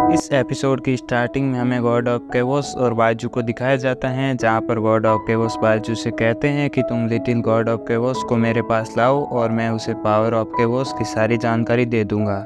इस एपिसोड की स्टार्टिंग में हमें गॉड ऑफ केओस और बाजू को दिखाया जाता है, जहाँ पर गॉड ऑफ केओस बाजू से कहते हैं कि तुम लिटिल गॉड ऑफ केओस को मेरे पास लाओ और मैं उसे पावर ऑफ केओस की सारी जानकारी दे दूंगा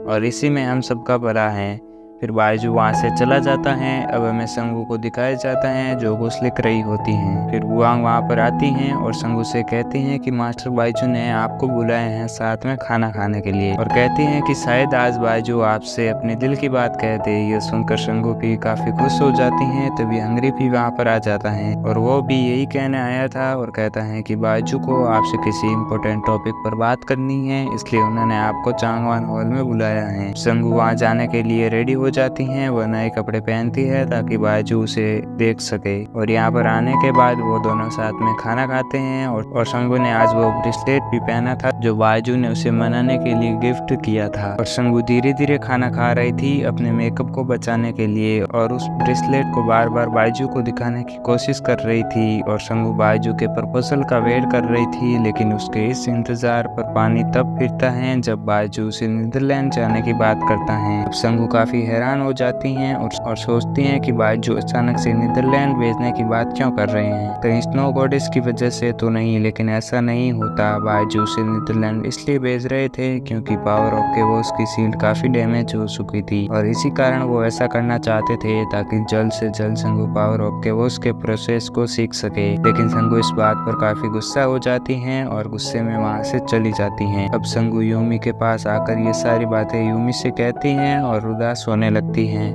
और इसी में हम सबका भला है। फिर बाजू वहाँ से चला जाता है। अब हमें संगू को दिखाया जाता है जो कुछ लिख रही होती हैं। फिर बुआंग वहाँ पर आती हैं और संगू से कहती हैं कि मास्टर बाजू ने आपको बुलाए हैं साथ में खाना खाने के लिए और कहती हैं कि शायद आज बाजू आपसे अपने दिल की बात कह दे। ये सुनकर संगू भी काफी खुश हो जाती हैं। तभी हंगरी भी वहाँ पर आ जाता है और वो भी यही कहने आया था और कहता है कि बाजू को आपसे किसी इम्पोर्टेंट टॉपिक पर बात करनी है, इसलिए उन्होंने आपको चांगवान हॉल में बुलाया है। संगू वहाँ जाने के लिए रेडी हो जाती हैं। वह नए कपड़े पहनती है ताकि बाजू उसे देख सके और यहाँ पर आने के बाद वो दोनों साथ में खाना खाते हैं और संगू ने आज वो ब्रेसलेट भी पहना था जो बाजू ने उसे मनाने के लिए गिफ्ट किया था। और संगू धीरे धीरे खाना खा रही थी अपने मेकअप को बचाने के लिए और उस ब्रेसलेट को बार बार बाजू को दिखाने की कोशिश कर रही थी और संगू बाजू के प्रपोजल का वेट कर रही थी। लेकिन उसके इस इंतजार पर पानी तब फिरता है जब बाजू उसे नीदरलैंड जाने की बात करता है। अब संगू काफी हैरान हो जाती हैं और सोचती हैं कि बाजू अचानक से नीदरलैंड भेजने की बात क्यों कर रहे हैं, कहीं स्नो गॉडेस की वजह से तो नहीं। लेकिन ऐसा नहीं होता, बाजू से नीदरलैंड इसलिए भेज रहे थे क्योंकि पावर ऑफ केओस की शील्ड काफी डैमेज हो चुकी थी और इसी कारण वो ऐसा करना चाहते थे ताकि जल्द से जल्द संगू पावर ऑफ केओस के प्रोसेस को सीख सके। लेकिन संगू इस बात पर काफी गुस्सा हो जाती हैं और गुस्से में वहाँ से चली जाती हैं। अब संगू यूमी के पास आकर ये सारी बातें यूमी से कहती हैं और उदास होने लगती हैं।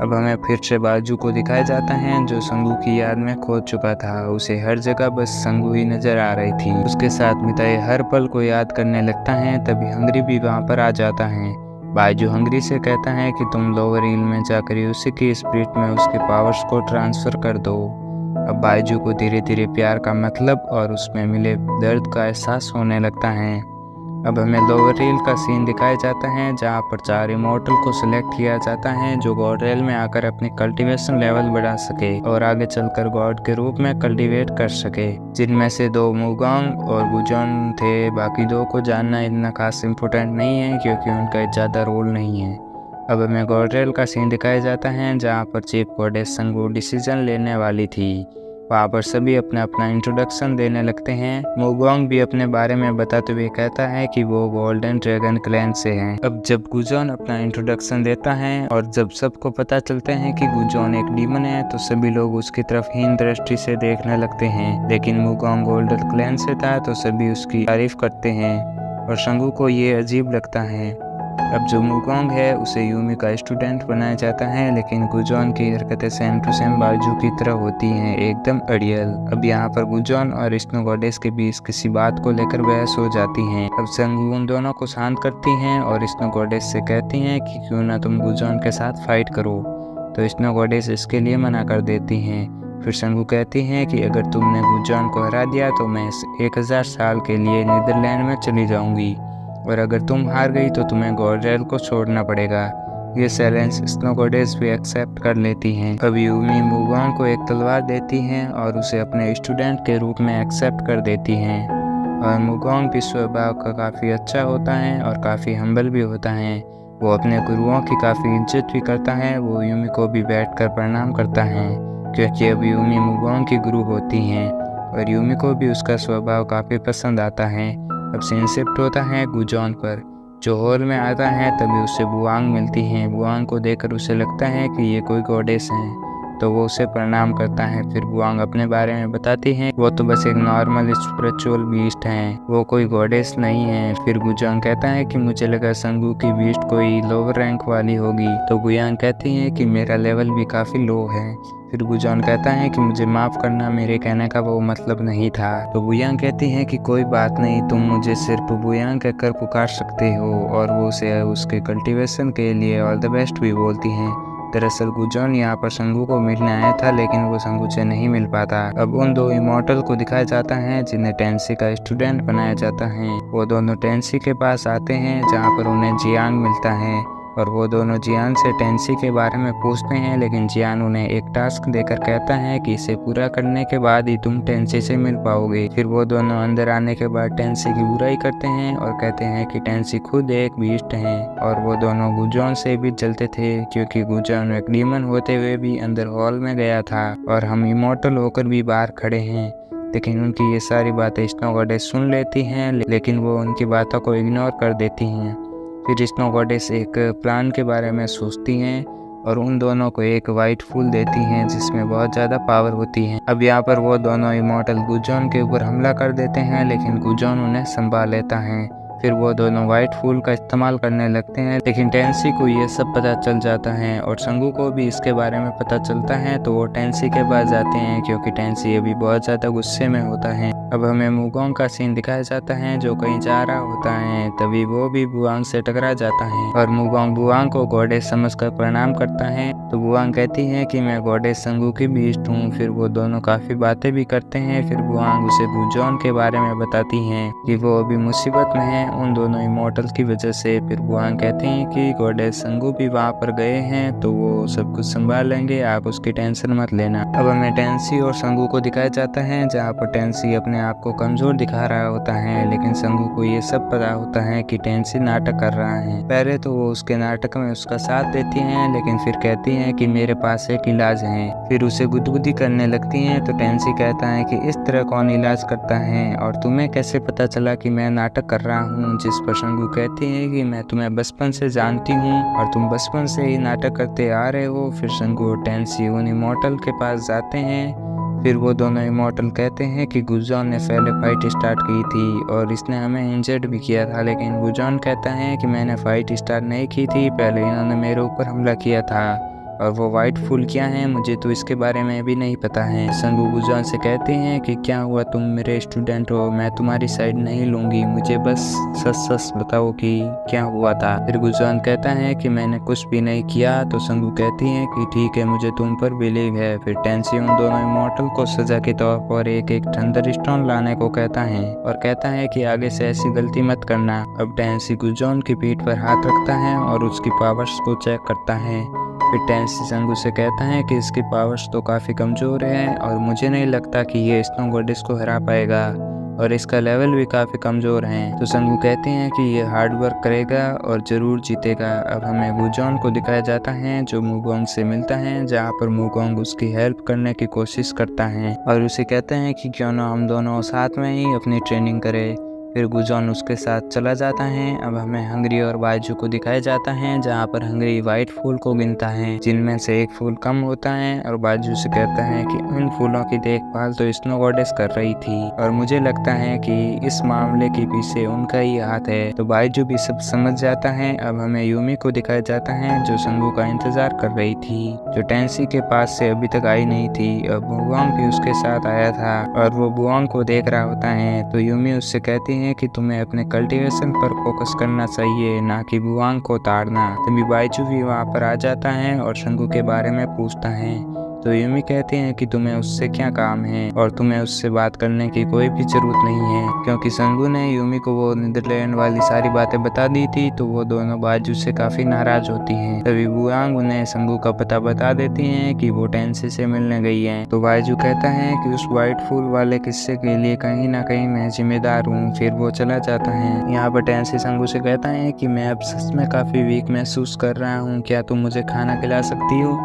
अब हमें फिर से बाजू को दिखाया जाता है जो संगू की याद में खो चुका था। उसे हर जगह बस संगू ही नजर आ रही थी। उसके साथ बिताए हर पल को याद करने लगता है। तभी हंगरी भी वहाँ पर आ जाता है। बाजू हंगरी से कहता है कि तुम लोअर हील में जाकर उसी की स्पिरिट में उसके पावर्स को ट्रांसफर कर दो। अब बाजू को धीरे धीरे प्यार का मतलब और उसमें मिले दर्द का एहसास होने लगता है। अब हमें लोअर हील का सीन दिखाया जाता है जहाँ पर 4 इमॉर्टल को सिलेक्ट किया जाता है जो गॉड रेल में आकर अपनी कल्टीवेशन लेवल बढ़ा सके और आगे चलकर गॉड के रूप में कल्टीवेट कर सके, जिनमें से 2 मुगांग और गुजोन थे। बाकी 2 को जानना इतना खास इम्पोर्टेंट नहीं है क्योंकि उनका ज़्यादा रोल नहीं है। अब हमें गॉड रेल का सीन दिखाया जाता है जहाँ पर चीफ गॉडेस संगू डिसीजन लेने वाली थी। वहाँ पर सभी अपना अपना इंट्रोडक्शन देने लगते हैं। मुगोंग भी अपने बारे में बताते हुए कहता है कि वो गोल्डन ड्रैगन क्लैन से हैं। अब जब गुजोन अपना इंट्रोडक्शन देता है और जब सबको पता चलता है कि गुजोन एक डीमन है तो सभी लोग उसकी तरफ हीन दृष्टि से देखने लगते हैं। लेकिन मुगोंग गोल्डन क्लैन से था तो सभी उसकी तारीफ करते हैं और संगू को ये अजीब लगता है। अब जो मुगोंग है उसे यूमी का स्टूडेंट बनाया जाता है, लेकिन गुजोन की हरकतें सेम टू सेम बाजू की तरह होती हैं, एकदम अड़ियल। अब यहाँ पर गुजोन और स्नो गॉडेस के बीच किसी बात को लेकर बहस हो जाती है। अब संगू उन दोनों को शांत करती हैं और स्नो गॉडेस से कहती हैं कि क्यों ना तुम गुजोन के साथ फाइट करो, तो स्नो गॉडेस इसके लिए मना कर देती हैं। फिर संगू कहती हैं कि अगर तुमने गुजोन को हरा दिया तो मैं 1000 साल के लिए नीदरलैंड में चली जाऊंगी और अगर तुम हार गई तो तुम्हें गॉड रेल को छोड़ना पड़ेगा। ये चैलेंज स्नो गॉडेस भी एक्सेप्ट कर लेती हैं। अब यूमी मुगोंग को एक तलवार देती हैं और उसे अपने स्टूडेंट के रूप में एक्सेप्ट कर देती हैं और मुगोंग भी स्वभाव का काफ़ी अच्छा होता है और काफ़ी हम्बल भी होता है। वो अपने गुरुओं की काफ़ी इज्जत भी करता है। वो यूमी को भी बैठकर प्रणाम करता है क्योंकि अब यूमी मुगोंग की गुरु होती हैं और यूमी को भी उसका स्वभाव काफ़ी पसंद आता है। अब सीन शिफ्ट होता है गुजोन पर, जो हॉल में आता है तभी उसे बुआंग मिलती है। बुआंग को देखकर उसे लगता है कि ये कोई गॉडेस है तो वो उसे प्रणाम करता है। फिर बुआंग अपने बारे में बताती है वो तो बस एक नॉर्मल स्पिरिचुअल बीस्ट है, वो कोई गॉडेस नहीं है। फिर गुजोंग कहता है कि मुझे लगा संगू की बीस्ट कोई लोअर रैंक वाली होगी, तो बुआंग कहती है कि मेरा लेवल भी काफ़ी लो है। फिर गुजोन कहता है कि मुझे माफ़ करना, मेरे कहने का वो मतलब नहीं था। तो बुयांग कहती है कि कोई बात नहीं, तुम मुझे सिर्फ बुयांग कहकर पुकार सकते हो और वो उसे उसके कल्टीवेशन के लिए ऑल द बेस्ट भी बोलती हैं। दरअसल गुजोन यहाँ पर संगू को मिलने आया था लेकिन वो संगू से नहीं मिल पाता। अब उन 2 इमॉर्टल को दिखाया जाता है जिन्हें टेंसी का स्टूडेंट बनाया जाता है। वो दोनों टेंसी के पास आते हैं जहाँ पर उन्हें जियांग मिलता है और वो दोनों जियान से टेंसी के बारे में पूछते हैं, लेकिन जियान उन्हें एक टास्क देकर कहता है कि इसे पूरा करने के बाद ही तुम टेंसी से मिल पाओगे। फिर वो दोनों अंदर आने के बाद टेंसी की बुराई करते हैं और कहते हैं कि टेंसी खुद एक बीस्ट है और वो दोनों गुजॉन से भी जलते थे क्योंकि गुजॉन एक डीमन होते हुए भी अंदर हॉल में गया था और हम इमोर्टल होकर भी बाहर खड़े हैं। लेकिन उनकी ये सारी बातें स्नो गॉडेस सुन लेती हैं, लेकिन वो उनकी बातों को इग्नोर कर देती हैं। फिर स्नो गॉडेस एक प्लान के बारे में सोचती हैं और उन दोनों को एक वाइट फूल देती हैं जिसमें बहुत ज़्यादा पावर होती है। अब यहाँ पर वो दोनों इमोर्टल गुजॉन के ऊपर हमला कर देते हैं, लेकिन गुजॉन उन्हें संभाल लेता है। फिर वो दोनों वाइट फूल का इस्तेमाल करने लगते हैं, लेकिन टेंसी को ये सब पता चल जाता है और संगू को भी इसके बारे में पता चलता है, तो वो टेंसी के पास जाते हैं क्योंकि टेंसी अभी बहुत ज़्यादा गुस्से में होता है। अब हमें मुगोंग का सीन दिखाया जाता है जो कहीं जा रहा होता है, तभी वो भी बुआंग से टकरा जाता है और मुगोंग बुआंग को गॉडेस समझकर प्रणाम करता है। तो बुआंग कहती है कि मैं गॉडेस संगू की बीस्ट हूँ। फिर वो दोनों काफ़ी बातें भी करते हैं। फिर बुआंग उसे गुजॉन के बारे में बताती हैं कि वो अभी मुसीबत में है उन दोनों इमोर्टल की वजह से। फिर बुआंग कहते हैं कि गॉडेस संगू भी वहाँ पर गए हैं तो वो सब कुछ संभाल लेंगे, आप उसकी टेंशन मत लेना। अब हमें टेंसी और संगू को दिखाया जाता है जहाँ पर टेंसी अपने आप को कमजोर दिखा रहा होता है, लेकिन संगू को ये सब पता होता है कि टेंसी नाटक कर रहा है। पहले तो वो उसके नाटक में उसका साथ देती हैं, लेकिन फिर कहती हैं कि मेरे पास एक इलाज है। फिर उसे गुदगुदी करने लगती हैं, तो टेंसी कहता है कि इस तरह कौन इलाज करता है और तुम्हें कैसे पता चला कि मैं नाटक कर रहा हूँ। जिस पर संगू कहती है कि मैं तुम्हें बचपन से जानती हूँ और तुम बचपन से ही नाटक करते आ रहे हो। फिर संगू और टेंसी उन इमोर्टल के पास जाते हैं। फिर वो दोनों इमोर्टल कहते हैं कि गुजॉन ने पहले फाइट स्टार्ट की थी और इसने हमें इंजर्ड भी किया था, लेकिन गुजॉन कहता है कि मैंने फाइट स्टार्ट नहीं की थी, पहले इन्होंने मेरे ऊपर हमला किया था और वो वाइट फूल क्या है मुझे तो इसके बारे में भी नहीं पता है। संगू गुजॉन से कहते हैं कि क्या हुआ, तुम मेरे स्टूडेंट हो, मैं तुम्हारी साइड नहीं लूंगी, मुझे बस सच सच बताओ कि क्या हुआ था। फिर गुजॉन कहता है कि मैंने कुछ भी नहीं किया। तो संगू कहती है कि ठीक है, मुझे तुम पर बिलीव है। फिर टेंसी उन दोनों इमोर्टल को सजा के तौर पर एक थंडर स्टोन लाने को कहता है और कहता है कि आगे से ऐसी गलती मत करना। अब टेंसी गुजॉन की पीठ पर हाथ रखता है और उसकी पावर्स को चेक करता है। फिर टेंसी संगू से कहता है कि इसकी पावर्स तो काफ़ी कमज़ोर है और मुझे नहीं लगता कि ये स्नो गॉडेस को हरा पाएगा और इसका लेवल भी काफ़ी कमज़ोर है। तो संगू कहते हैं कि ये हार्ड वर्क करेगा और ज़रूर जीतेगा। अब हमें गुजॉन को दिखाया जाता है जो मुगोंग से मिलता है, जहाँ पर मुगोंग उसकी हेल्प करने की कोशिश करता है और उसे कहते हैं कि क्यों ना हम दोनों साथ में ही अपनी ट्रेनिंग करें। फिर गुजॉन उसके साथ चला जाता है। अब हमें हंगरी और बाजू को दिखाया जाता है जहाँ पर हंगरी वाइट फूल को गिनता है जिनमें से एक फूल कम होता है और बाजू से कहता है कि उन फूलों की देखभाल तो स्नो गॉडेस कर रही थी और मुझे लगता है कि इस मामले के पीछे उनका ही हाथ है। तो बाजू भी सब समझ जाता है। अब हमें यूमी को दिखाया जाता है जो संगू का इंतजार कर रही थी, जो टेंसी के पास से अभी तक आई नहीं थी। अब बुआंग भी उसके साथ आया था और वो बुआंग को देख रहा होता है। तो यूमी उससे कहती है कि तुम्हें अपने कल्टीवेशन पर फोकस करना चाहिए, ना कि बुआंग को ताड़ना। तभी बाइजू भी वहाँ पर आ जाता है और संगू के बारे में पूछता है। तो यूमी कहते हैं कि तुम्हें उससे क्या काम है और तुम्हें उससे बात करने की कोई भी जरूरत नहीं है, क्योंकि संगू ने यूमी को वो नीदरलैंड वाली सारी बातें बता दी थी। तो वो दोनों बाजू से काफी नाराज होती हैं। तभी बुआंग उन्हें संगू का पता बता देती हैं कि वो टेंसी से मिलने गई है। तो बाजू कहता है कि उस वाइट फूल वाले किस्से के लिए कहीं ना कहीं मैं जिम्मेदार हूँ। फिर वो चला जाता है। यहाँ पर टेंसी संगू से कहता है कि मैं अब सच में काफी वीक महसूस कर रहा हूँ, क्या तुम मुझे खाना खिला सकती हो।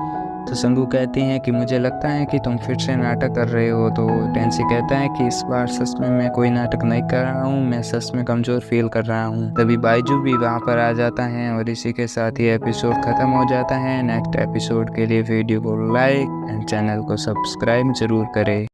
तो संगू कहती हैं कि मुझे लगता है कि तुम फिर से नाटक कर रहे हो। तो टेंसी कहता है कि इस बार सच में मैं कोई नाटक नहीं कर रहा हूँ, मैं सच में कमज़ोर फील कर रहा हूँ। तभी बाइजू भी वहाँ पर आ जाता है और इसी के साथ ये एपिसोड ख़त्म हो जाता है। नेक्स्ट एपिसोड के लिए वीडियो को लाइक एंड चैनल को सब्सक्राइब जरूर करें।